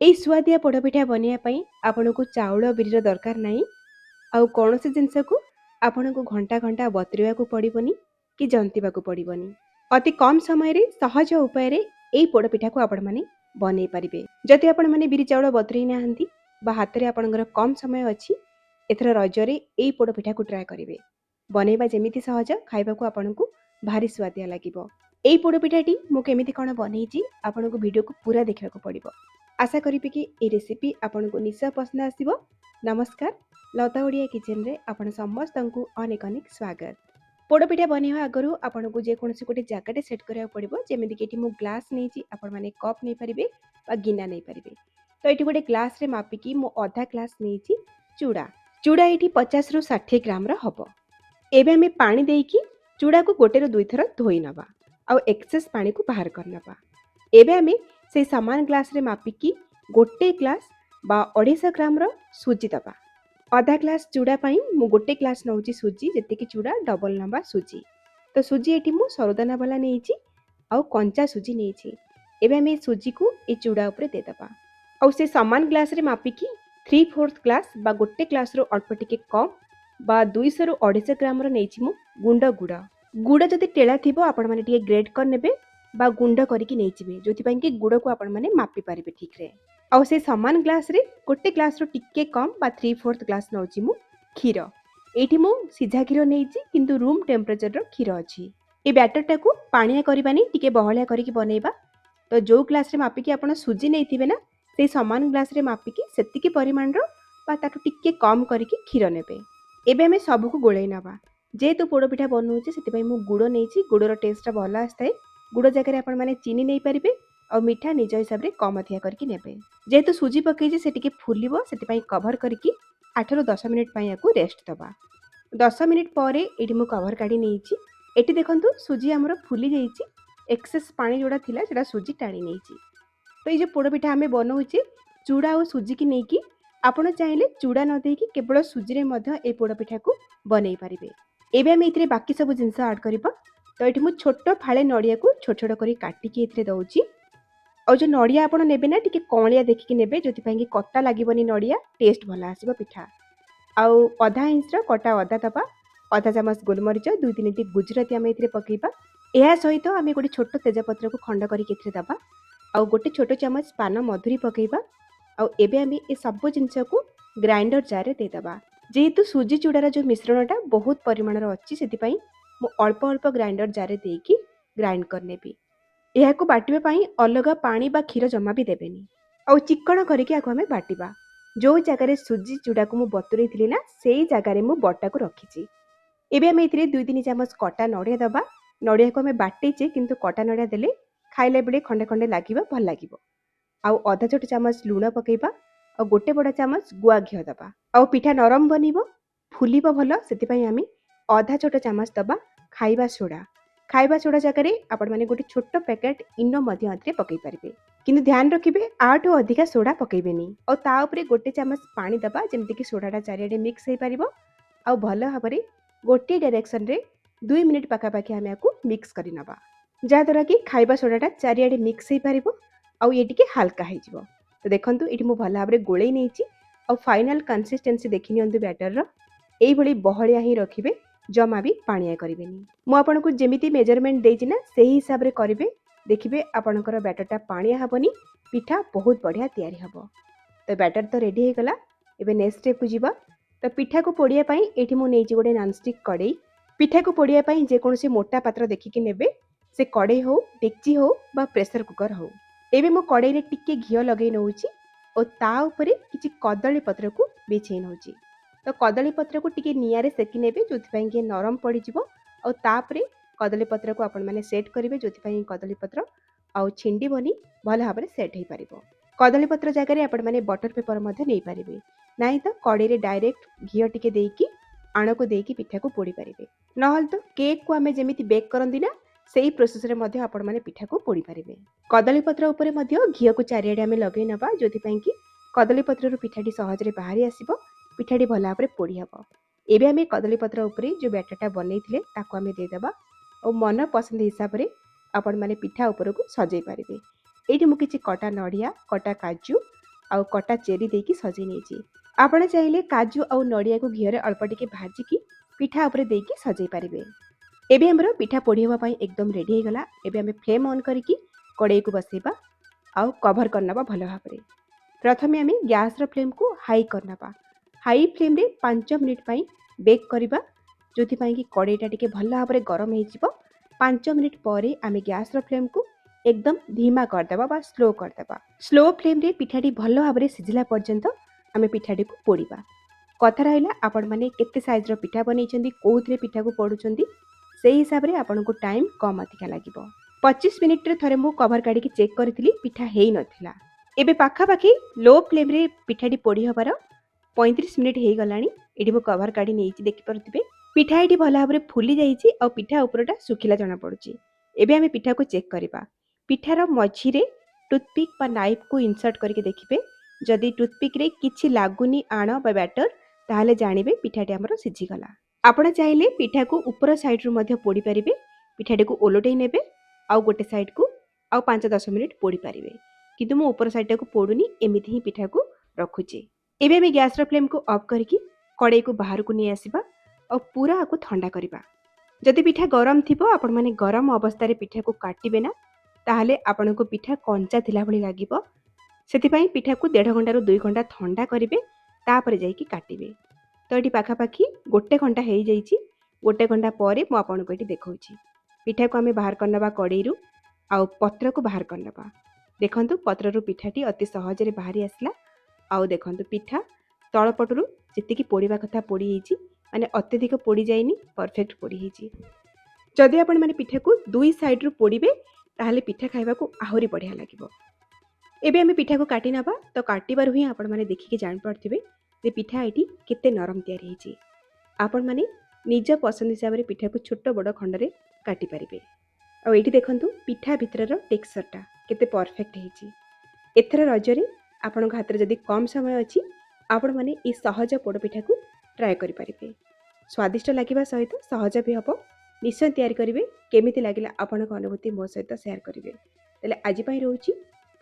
এই ସୁଆଦିଆ ପୋଡ଼ପିଠା ବନେଇବା ପାଇଁ ଆପଣଙ୍କୁ ଚାଉଳ ବିରିର ଦରକାର ନାହିଁ। ଆଉ କୌଣସି ଜିନିଷକୁ ଆପଣଙ୍କୁ ଘଣ୍ଟା ଘଣ୍ଟା ବତୁରେଇବାକୁ ପଡ଼ିବନି କି ଜନ୍ତିବାକୁ ପଡ଼ିବନି। ଅତି କମ୍ ସମୟରେ ସହଜ ଉପାୟରେ ଏଇ ପୋଡ଼ପିଠାକୁ ଆପଣମାନେ ବନେଇ ପାରିବେ। ଯଦି ଆପଣମାନେ ବିରି ଚାଉଳ ବତୁରେଇ ନାହାନ୍ତି ବା ହାତରେ ଆପଣଙ୍କର କମ୍ ସମୟ ଅଛି, ଏଥର ରଜରେ ଏଇ ପୋଡ଼ପିଠାକୁ ଟ୍ରାଏ କରିବେ। ବନେଇବା ଯେମିତି ସହଜ, ଖାଇବାକୁ ଆପଣଙ୍କୁ ଭାରି ସୁଆଦିଆ ଲାଗିବ। ଏଇ ପୋଡ଼ପିଠାଟି ମୁଁ କେମିତି କ'ଣ ବନେଇଛି ଆପଣଙ୍କୁ ଭିଡ଼ିଓକୁ ପୁରା ଦେଖିବାକୁ ପଡ଼ିବ। ଆଶା କରିବି କି এই ରେସିପି ଆପଣଙ୍କୁ ନିଶ୍ଚୟ ପସନ୍ଦ ଆସିବ। ନମସ୍କାର, ଲତା ଓଡ଼ିଆ କିଚେନରେ ଆପଣ ସମସ୍ତଙ୍କୁ ଅନେକ ଅନେକ ସ୍ୱାଗତ। ପୋଡ଼ପିଠା ବନେଇବା ଆଗରୁ ଆପଣଙ୍କୁ ଯେକୌଣସି ଗୋଟେ ଜାଗାଟେ ସେଟ୍ କରିବାକୁ ପଡ଼ିବ। ଯେମିତିକି ଏଠି ମୁଁ ଗ୍ଲାସ୍ ନେଇଛି, ଆପଣମାନେ କପ୍ ନେଇପାରିବେ ବା ଗିନା ନେଇପାରିବେ। ତ ଏଠି ଗୋଟେ ଗ୍ଲାସ୍ରେ ମାପିକି ମୁଁ ଅଧା ଗ୍ଲାସ୍ ନେଇଛି ଚୁଡ଼ା। ଚୁଡ଼ା ଏଠି 50ରୁ 60 ଗ୍ରାମର ହେବ। ଏବେ ଆମେ ପାଣି ଦେଇକି ଚୁଡ଼ାକୁ ଗୋଟେରୁ ଦୁଇଥର ଧୋଇ ନେବା ଆଉ ଏକ୍ସେସ୍ ପାଣିକୁ ବାହାର କରିନେବା। ଏବେ ଆମେ সেই ସମାନ ଗ୍ଲାସ୍ରେ ମାପିକି ଗୋଟେ ଗ୍ଲାସ୍ ବା 250 ଗ୍ରାମର ସୁଜି ଦେବା। ଅଧା ଗ୍ଲାସ୍ ଚୁଡ଼ା ପାଇଁ ମୁଁ ଗୋଟେ ଗ୍ଲାସ୍ ନେଉଛି ସୁଜି, ଯେତିକି ଚୁଡ଼ା ଡବଲ୍ ନେବା ସୁଜି। ତ ସୁଜି ଏଠି ମୁଁ ସରୁଦାନା ବାଲା ନେଇଛି ଆଉ କଞ୍ଚା ସୁଜି ନେଇଛି। ଏବେ ଆମେ এই ସୁଜିକୁ এই ଚୁଡ଼ା ଉପରେ ଦେଇଦେବା। ଆଉ ସେ ସମାନ ଗ୍ଲାସ୍ରେ ମାପିକି 3/4 ଗ୍ଲାସ୍ ବା ଗୋଟେ ଗ୍ଲାସ୍ରୁ ଅଳ୍ପ ଟିକେ କମ୍ ବା 200ରୁ 250 ଗ୍ରାମର ନେଇଛି ମୁଁ ଗୁଣ୍ଡ ଗୁଡ଼। ଗୁଡ଼ ଯଦି ଟେଳା ଥିବ ଆପଣମାନେ ଟିକେ ଗ୍ରେଟ୍ କରିନେବେ ବା ଗୁଣ୍ଡ କରିକି ନେଇଯିବେ, ଯୋଉଥିପାଇଁ କି ଗୁଡ଼କୁ ଆପଣମାନେ ମାପି ପାରିବେ ଠିକ୍ରେ। ଆଉ ସେ ସମାନ ଗ୍ଲାସ୍ରେ ଗୋଟେ ଗ୍ଲାସ୍ରୁ ଟିକେ କମ୍ ବା 3/4 ଗ୍ଲାସ୍ ନେଉଛି ମୁଁ କ୍ଷୀର। ଏଇଠି ମୁଁ ସିଝା କ୍ଷୀର ନେଇଛି, କିନ୍ତୁ ରୁମ୍ ଟେମ୍ପରେଚରର କ୍ଷୀର ଅଛି। এই ବ୍ୟାଟରଟାକୁ ପାଣିଆ କରିବାନି, ଟିକେ ବହଳିଆ କରିକି ବନେଇବା। ତ ଯେଉଁ ଗ୍ଲାସ୍ରେ ମାପିକି ଆପଣ ସୁଜି ନେଇଥିବେ ନା, ସେଇ ସମାନ ଗ୍ଲାସ୍ରେ ମାପିକି ସେତିକି ପରିମାଣର ବା ତାଠୁ ଟିକେ କମ୍ କରିକି କ୍ଷୀର ନେବେ। ଏବେ ଆମେ ସବୁକୁ ଗୋଳେଇ ନେବା। ଯେହେତୁ ପୋଡ଼ପିଠା ବନଉଛି ସେଥିପାଇଁ ମୁଁ ଗୁଡ଼ ନେଇଛି, ଗୁଡ଼ର ଟେଷ୍ଟଟା ଭଲ ଆସିଥାଏ। ଗୁଡ଼ ଜାଗାରେ ଆପଣମାନେ ଚିନି ନେଇପାରିବେ ଆଉ ମିଠା ନିଜ ହିସାବରେ କମ୍ ଅଧିକା କରିକି ନେବେ। ଯେହେତୁ ସୁଜି ପକେଇଛି ସେ ଟିକେ ଫୁଲିବ, ସେଥିପାଇଁ କଭର କରିକି 8ରୁ 10 ମିନିଟ୍ ପାଇଁ ୟାକୁ ରେଷ୍ଟ ଦେବା। 10 ମିନିଟ୍ ପରେ ଏଇଠି ମୁଁ କଭର କାଢ଼ି ନେଇଛି। ଏଠି ଦେଖନ୍ତୁ ସୁଜି ଆମର ଫୁଲି ଯାଇଛି, ଏକ୍ସେସ୍ ପାଣି ଯେଉଁଟା ଥିଲା ସେଟା ସୁଜି ଟାଣି ନେଇଛି। ତ ଏଇ ଯେଉଁ ପୋଡ଼ପିଠା ଆମେ ବନଉଛେ ଚୁଡ଼ା ଆଉ ସୁଜିକି ନେଇକି, ଆପଣ ଚାହିଁଲେ ଚୁଡ଼ା ନ ଦେଇକି କେବଳ ସୁଜିରେ ମଧ୍ୟ এই ପୋଡ଼ପିଠାକୁ ବନେଇ ପାରିବେ। ଏବେ ଆମେ ଏଥିରେ ବାକି ସବୁ ଜିନିଷ ଆଡ଼୍ କରିବା। ତ ଏଠି ମୁଁ ଛୋଟ ଫାଳେ ନଡ଼ିଆକୁ ଛୋଟ ଛୋଟ କରି କାଟିକି ଏଥିରେ ଦେଉଛି। ଆଉ ଯେଉଁ ନଡ଼ିଆ ଆପଣ ନେବେ ନା, ଟିକେ କଅଁଳିଆ ଦେଖିକି ନେବେ, ଯୋଉଥିପାଇଁ କି କଟା ଲାଗିବନି, ନଡ଼ିଆ ଟେଷ୍ଟ ଭଲ ଆସିବ ପିଠା। ଆଉ ଅଧା ଇଞ୍ଚର କଟା ଅଦା ଦେବା, ଅଧା ଚାମଚ ଗୋଲମରିଚ, 2-3ଟି ଗୁଜୁରାତି ଆମେ ଏଥିରେ ପକାଇବା। ଏହା ସହିତ ଆମେ ଗୋଟେ ଛୋଟ ତେଜପତ୍ରକୁ ଖଣ୍ଡ କରିକି ଏଥିରେ ଦେବା ଆଉ ଗୋଟେ ଛୋଟ ଚାମଚ ପାନ ମଧୁରୀ ପକାଇବା। ଆଉ ଏବେ ଆମେ ଏ ସବୁ ଜିନିଷକୁ ଗ୍ରାଇଣ୍ଡର ଜାର୍ରେ ଦେଇଦେବା। ଯେହେତୁ ସୁଜି ଚୁଡ଼ାର ଯେଉଁ ମିଶ୍ରଣଟା ବହୁତ ପରିମାଣର ଅଛି, ସେଥିପାଇଁ ମୁଁ ଅଳ୍ପ ଅଳ୍ପ ଗ୍ରାଇଣ୍ଡର ଜାର୍ରେ ଦେଇକି ଗ୍ରାଇଣ୍ଡ କରିନେବି। ଏହାକୁ ବାଟିବା ପାଇଁ ଅଲଗା ପାଣି ବା କ୍ଷୀର ଜମା ବି ଦେବେନି। ଆଉ ଚିକ୍କଣ କରିକି ଆକୁ ଆମେ ବାଟିବା। ଯେଉଁ ଜାଗାରେ ସୁଜି ଚୁଡ଼ାକୁ ମୁଁ ବତୁରେଇଥିଲି ନା, ସେଇ ଜାଗାରେ ମୁଁ ବଟାକୁ ରଖିଛି। ଏବେ ଆମେ ଏଥିରେ 2-3 ଚାମଚ କଟା ନଡ଼ିଆ ଦେବା। ନଡ଼ିଆକୁ ଆମେ ବାଟିଛେ, କିନ୍ତୁ କଟା ନଡ଼ିଆ ଦେଲେ ଖାଇଲା ବେଳେ ଖଣ୍ଡେ ଖଣ୍ଡେ ଲାଗିବ, ଭଲ ଲାଗିବ। ଆଉ ଅଧା ଛୋଟ ଚାମଚ ଲୁଣ ପକାଇବା ଆଉ ଗୋଟେ ବଡ଼ ଚାମଚ ଗୁଆ ଘିଅ ଦେବା। ଆଉ ପିଠା ନରମ ବନିବ, ଫୁଲିବ ଭଲ, ସେଥିପାଇଁ ଆମେ ଅଧା ଛୋଟ ଚାମଚ ଦେବା ଖାଇବା ସୋଡ଼ା। ଖାଇବା ସୋଡ଼ା ଜାଗାରେ ଆପଣମାନେ ଗୋଟେ ଛୋଟ ପ୍ୟାକେଟ୍ ଇନୋ ମଧ୍ୟ ଏଥିରେ ପକାଇ ପାରିବେ, କିନ୍ତୁ ଧ୍ୟାନ ରଖିବେ ଆଠୁ ଅଧିକା ସୋଡ଼ା ପକାଇବେନି। ଆଉ ତା ଉପରେ ଗୋଟେ ଚାମଚ ପାଣି ଦେବା, ଯେମିତିକି ସୋଡ଼ାଟା ଚାରିଆଡ଼େ ମିକ୍ସ ହେଇପାରିବ। ଆଉ ଭଲ ଭାବରେ ଗୋଟିଏ ଡାଇରେକ୍ସନରେ 2 ମିନିଟ୍ ପାଖାପାଖି ଆମେ ୟାକୁ ମିକ୍ସ କରି ନେବା, ଯାହାଦ୍ୱାରା କି ଖାଇବା ସୋଡ଼ାଟା ଚାରିଆଡ଼େ ମିକ୍ସ ହେଇପାରିବ ଆଉ ଇଏ ଟିକେ ହାଲକା ହେଇଯିବ। ତ ଦେଖନ୍ତୁ ଏଠି ମୁଁ ଭଲ ଭାବରେ ଗୋଳେଇ ନେଇଛି। ଆଉ ଫାଇନାଲ କନସିଷ୍ଟେନ୍ସି ଦେଖି ନିଅନ୍ତୁ ବ୍ୟାଟରର। এইଭଳି ବହଳିଆ ହିଁ ରଖିବେ, ଜମା ବି ପାଣିଆ କରିବେନି। ମୁଁ ଆପଣଙ୍କୁ ଯେମିତି ମେଜରମେଣ୍ଟ ଦେଇଛି ନା, ସେହି ହିସାବରେ କରିବେ। ଦେଖିବେ ଆପଣଙ୍କର ବ୍ୟାଟରଟା ପାଣିଆ ହେବନି, ପିଠା ବହୁତ ବଢ଼ିଆ ତିଆରି ହେବ। ତ ବ୍ୟାଟର ତ ରେଡ଼ି ହେଇଗଲା। ଏବେ ନେକ୍ସଟ ଷ୍ଟେପକୁ ଯିବା। ତ ପିଠାକୁ ପୋଡ଼ିବା ପାଇଁ ଏଠି ମୁଁ ନେଇଛି ଗୋଟେ ନନଷ୍ଟିକ୍ କଡ଼େଇ। ପିଠାକୁ ପୋଡ଼ିବା ପାଇଁ ଯେକୌଣସି ମୋଟା ପାତ୍ର ଦେଖିକି ନେବେ, ସେ କଡ଼େଇ ହେଉ, ଡେକ୍ଚି ହେଉ ବା ପ୍ରେସର କୁକର ହେଉ। ଏବେ ମୁଁ କଡ଼େଇରେ ଟିକେ ଘିଅ ଲଗାଇ ନେଉଛି ଓ ତା ଉପରେ କିଛି କଦଳୀ ପତ୍ରକୁ ବିଛେଇ ନେଉଛି। ତ କଦଳୀ ପତ୍ରକୁ ଟିକେ ନିଆଁରେ ସେକି ନେବେ, ଯୋଉଥିପାଇଁ କି ନରମ ପଡ଼ିଯିବ। ଆଉ ତାପରେ କଦଳୀ ପତ୍ରକୁ ଆପଣମାନେ ସେଟ୍ କରିବେ, ଯୋଉଥିପାଇଁ କଦଳୀ ପତ୍ର ଆଉ ଛିଣ୍ଡିବନି, ଭଲ ଭାବରେ ସେଟ୍ ହେଇପାରିବ। କଦଳୀ ପତ୍ର ଜାଗାରେ ଆପଣମାନେ ବଟର ପେପର ମଧ୍ୟ ନେଇପାରିବେ, ନାହିଁ ତ କଡ଼େଇରେ ଡାଇରେକ୍ଟ ଘିଅ ଟିକେ ଦେଇକି ଆଣକୁ ଦେଇକି ପିଠାକୁ ପୋଡ଼ି ପାରିବେ। ନହେଲେ ତ କେକ୍କୁ ଆମେ ଯେମିତି ବେକ୍ କରନ୍ତି ନା, ସେଇ ପ୍ରୋସେସରେ ମଧ୍ୟ ଆପଣମାନେ ପିଠାକୁ ପୋଡ଼ି ପାରିବେ। କଦଳୀ ପତ୍ର ଉପରେ ମଧ୍ୟ ଘିଅକୁ ଚାରିଆଡ଼େ ଆମେ ଲଗାଇ ନେବା, ଯୋଉଥିପାଇଁ କି କଦଳୀ ପତ୍ରରୁ ପିଠାଟି ସହଜରେ ବାହାରି ଆସିବ, ପିଠାଟି ଭଲ ଭାବରେ ପୋଡ଼ି ହେବ। ଏବେ ଆମେ କଦଳୀ ପତ୍ର ଉପରେ ଯେଉଁ ବ୍ୟାଟରଟା ବନେଇଥିଲେ ତାକୁ ଆମେ ଦେଇଦେବା ଆଉ ମନ ପସନ୍ଦ ହିସାବରେ ଆପଣମାନେ ପିଠା ଉପରକୁ ସଜେଇ ପାରିବେ। ଏଇଠି ମୁଁ କିଛି କଟା ନଡ଼ିଆ, କଟା କାଜୁ ଆଉ କଟା ଚେରି ଦେଇକି ସଜେଇ ନେଇଛି। ଆପଣ ଚାହିଁଲେ କାଜୁ ଆଉ ନଡ଼ିଆକୁ ଘିଅରେ ଅଳ୍ପ ଟିକେ ଭାଜିକି ପିଠା ଉପରେ ଦେଇକି ସଜେଇ ପାରିବେ। ଏବେ ଆମର ପିଠା ପୋଡ଼ି ହେବା ପାଇଁ ଏକଦମ ରେଡ଼ି ହେଇଗଲା। ଏବେ ଆମେ ଫ୍ଲେମ୍ ଅନ୍ କରିକି କଡ଼େଇକୁ ବସେଇବା ଆଉ କଭର କରିନେବା ଭଲ ଭାବରେ। ପ୍ରଥମେ ଆମେ ଗ୍ୟାସ୍ର ଫ୍ଲେମ୍କୁ ହାଇ କରିନେବା। ହାଇ ଫ୍ଲେମ୍ରେ 5 ମିନିଟ୍ ପାଇଁ ବେକ୍ କରିବା, ଯେଉଁଥିପାଇଁ କି କଡ଼େଇଟା ଟିକେ ଭଲ ଭାବରେ ଗରମ ହେଇଯିବ। 5 ମିନିଟ୍ ପରେ ଆମେ ଗ୍ୟାସ୍ର ଫ୍ଲେମ୍କୁ ଏକଦମ ଧୀମା କରିଦେବା ବା ସ୍ଲୋ କରିଦେବା। ସ୍ଲୋ ଫ୍ଲେମ୍ରେ ପିଠାଟି ଭଲ ଭାବରେ ସିଝିଲା ପର୍ଯ୍ୟନ୍ତ ଆମେ ପିଠାଟିକୁ ପୋଡ଼ିବା। କଥା ରହିଲା, ଆପଣମାନେ କେତେ ସାଇଜ୍ର ପିଠା ବନେଇଛନ୍ତି, କେଉଁଥିରେ ପିଠାକୁ ପୋଡ଼ୁଛନ୍ତି, ସେଇ ହିସାବରେ ଆପଣଙ୍କୁ ଟାଇମ୍ କମ୍ ଅଧିକା ଲାଗିବ। 25 ମିନିଟ୍ରେ ଥରେ ମୁଁ କଭର କାଢ଼ିକି ଚେକ୍ କରିଥିଲି, ପିଠା ହେଇନଥିଲା। ଏବେ ପାଖାପାଖି ଲୋ ଫ୍ଲେମ୍ରେ ପିଠାଟି ପୋଡ଼ି ହେବାର 35 ମିନିଟ୍ ହେଇଗଲାଣି। ଏଠି ମୁଁ କଭର କାଢ଼ି ନେଇଛି, ଦେଖିପାରୁଥିବେ ପିଠା ଏଠି ଭଲ ଭାବରେ ଫୁଲି ଯାଇଛି ଆଉ ପିଠା ଉପରଟା ଶୁଖିଲା ଜଣାପଡ଼ୁଛି। ଏବେ ଆମେ ପିଠାକୁ ଚେକ୍ କରିବା। ପିଠାର ମଝିରେ ଟୁଥପିକ୍ ବା ନାଇଫ୍କୁ ଇନସର୍ଟ କରିକି ଦେଖିବେ। ଯଦି ଟୁଥପିକ୍ରେ କିଛି ଲାଗୁନି ଆଣ ବା ବ୍ୟାଟର, ତାହେଲେ ଜାଣିବେ ପିଠାଟି ଆମର ସିଝିଗଲା। ଆପଣ ଚାହିଁଲେ ପିଠାକୁ ଉପର ସାଇଡ଼୍ରୁ ମଧ୍ୟ ପୋଡ଼ି ପାରିବେ। ପିଠାଟିକୁ ଓଲଟେଇ ନେବେ ଆଉ ଗୋଟେ ସାଇଡ଼୍କୁ ଆଉ 5-10 ମିନିଟ୍ ପୋଡ଼ି ପାରିବେ। କିନ୍ତୁ ମୁଁ ଉପର ସାଇଡ଼୍ଟାକୁ ପୋଡ଼ୁନି, ଏମିତି ହିଁ ପିଠାକୁ ରଖୁଛି। ଏବେ ଆମେ ଗ୍ୟାସ୍ର ଫ୍ଲେମ୍କୁ ଅଫ୍ କରିକି କଡ଼େଇକୁ ବାହାରକୁ ନେଇ ଆସିବା ଆଉ ପୁରା ଆକୁ ଥଣ୍ଡା କରିବା। ଯଦି ପିଠା ଗରମ ଥିବ, ଆପଣମାନେ ଗରମ ଅବସ୍ଥାରେ ପିଠାକୁ କାଟିବେ ନା, ତାହେଲେ ଆପଣଙ୍କୁ ପିଠା କଞ୍ଚା ଥିଲା ଭଳି ଲାଗିବ। ସେଥିପାଇଁ ପିଠାକୁ 1.5 ଘଣ୍ଟାରୁ 2 ଘଣ୍ଟା ଥଣ୍ଡା କରିବେ, ତାପରେ ଯାଇକି କାଟିବେ। ତ ଏଠି ପାଖାପାଖି 1 ଘଣ୍ଟା ହେଇଯାଇଛି। 1 ଘଣ୍ଟା ପରେ ମୁଁ ଆପଣଙ୍କୁ ଏଠି ଦେଖାଉଛି। ପିଠାକୁ ଆମେ ବାହାର କରିନେବା କଡ଼େଇରୁ ଆଉ ପତ୍ରକୁ ବାହାର କରିନେବା। ଦେଖନ୍ତୁ ପତ୍ରରୁ ପିଠାଟି ଅତି ସହଜରେ ବାହାରି ଆସିଲା। ଆଉ ଦେଖନ୍ତୁ ପିଠା ତଳପଟରୁ ଯେତିକି ପୋଡ଼ିବା କଥା ପୋଡ଼ି ହେଇଛି, ମାନେ ଅତ୍ୟଧିକ ପୋଡ଼ି ଯାଇନି, ପରଫେକ୍ଟ ପୋଡ଼ି ହେଇଛି। ଯଦି ଆପଣମାନେ ପିଠାକୁ 2 ସାଇଡ଼୍ରୁ ପୋଡ଼ିବେ, ତାହେଲେ ପିଠା ଖାଇବାକୁ ଆହୁରି ବଢ଼ିଆ ଲାଗିବ। ଏବେ ଆମେ ପିଠାକୁ କାଟି ନେବା। ତ କାଟିବାରୁ ହିଁ ଆପଣମାନେ ଦେଖିକି ଜାଣିପାରୁଥିବେ ଯେ ପିଠା ଏଠି କେତେ ନରମ ତିଆରି ହେଇଛି। ଆପଣମାନେ ନିଜ ପସନ୍ଦ ହିସାବରେ ପିଠାକୁ ଛୋଟ ବଡ଼ ଖଣ୍ଡରେ କାଟିପାରିବେ। ଆଉ ଏଇଠି ଦେଖନ୍ତୁ ପିଠା ଭିତରର ଟେକ୍ସଚରଟା କେତେ ପରଫେକ୍ଟ ହେଇଛି। ଏଥର ରଜରେ ଆପଣଙ୍କ ହାତରେ ଯଦି କମ୍ ସମୟ ଅଛି, ଆପଣମାନେ এই ସହଜ ପୋଡ଼ପିଠାକୁ ଟ୍ରାଏ କରିପାରିବେ। ସ୍ୱାଦିଷ୍ଟ ଲାଗିବା ସହିତ ସହଜ ବି ହେବ। ନିଶ୍ଚୟ ତିଆରି କରିବେ। କେମିତି ଲାଗିଲା ଆପଣଙ୍କ ଅନୁଭୂତି ମୋ ସହିତ ସେୟାର କରିବେ। ତାହେଲେ ଆଜି ପାଇଁ ରହୁଛି,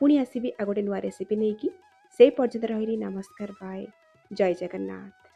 ପୁଣି ଆସିବି ଆଉ ଗୋଟେ ନୂଆ ରେସିପି ନେଇକି। ସେ ପର୍ଯ୍ୟନ୍ତ ରହିଲି, ନମସ୍କାର, ବାଏ, ଜୟ ଜଗନ୍ନାଥ।